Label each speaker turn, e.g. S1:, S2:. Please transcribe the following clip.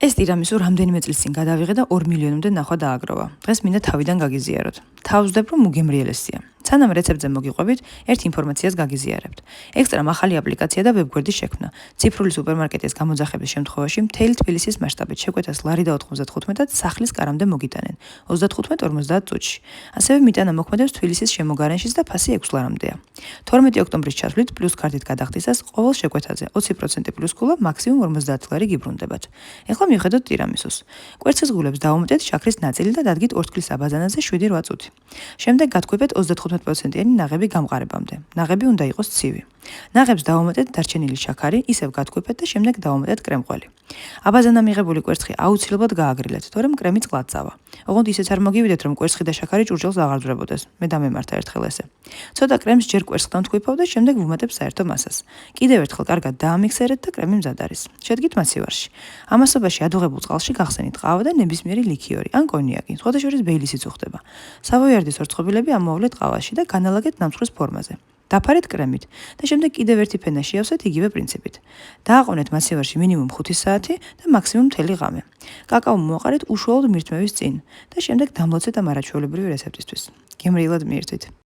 S1: ეს ტირამისუ რამდენიმე წლის წინ გადავიღე და 2 მილიონამდე ნახვა დააგროვა. დღეს მინდა თავიდან გაგიზიაროთ. თავზდებ რომ მუგემრიელესია. სანამ რეცეპტზე მოგიყვებით, ერთ ინფორმაციას გაგიზიარებთ. ექსტრა ახალი აპლიკაცია და ვებგვერდის შექმნა. ციფრული სუპერმარკეტის გამოძახების შემთხვევაში მთელი თბილისის მასშტაბით შეკვეთას ლარი და 95-ად სახლის კარამდე მოგიტანენ 35-50 წუთში. ასევე მიტანა მოქმედებს თბილისის შემოგარენშიც და ფასი 6 ლარამდეა. 12 ოქტომბრის ჩათვლით პლუს კარტით გადახდისას ყოველ შეკვეთაზე 20% პლუს ქულა მაქსიმუმ 50 ლარი გიბრუნდებათ. ეხლა მივხედოთ ტირამისუს. კვერცხის ღულებს დავუმეტეთ შაქრის ნაწილი და დადგით ორთქლის აბაზანაზე 7-8 წუთი. შემდეგ გადაგვებეთ 35%-იანი ნაღები გამყარებამდე. ნაღები უნდა იყოს ცივი. ნაღებს დავუმეტეთ დარჩენილი შაქარი, ისევ გადაგვებეთ და შემდეგ დავუმეტეთ კრემყველი. აბაზანა მიღებული კვერცხი აუცილებლად გააგრილეთ, თორემ კრემი წყლად წავა. ოღონდ ისეც არ მოგივიდეთ, რომ კვერცხი და შაქარი ჭურჭელს აღარ ძვრებოდეს. მე დამემართა ერთხელ ესე. ცოტა კრემს ჯერ კვერცხთან თქვიფავ და შემდეგ ვუმატებ საერთო მასას. კიდევ ერთხელ კარგად დაამიქსერეთ და კრემი მზად არის. შედგით მასივარში. ამასობაში ადუღებულ წყალში გახსენით ყავა და ნებისმიერი ლიქიორი ან კონიაკი. სხვადასხვა ბეილისიც უხდება. სავოიარდის ორწყობილები ამოავლეთ ყავაში და განალაგეთ ნამსხვრის ფორმაზე. დაფარეთ კრემით და შემდეგ კიდევ ერთი ფენა შეავსეთ იგივე პრინციპით. დააყენეთ მასივარში მინიმუმ 5 საათი და მაქსიმუმ მთელი ღამე. კაკაო მოაყარეთ უშუალოდ მირთმევის წინ და შემდეგ დამლოცეთ ამ არაჩვეულებრივი რეცეპტისთვის. გემრიელად მიირთვით.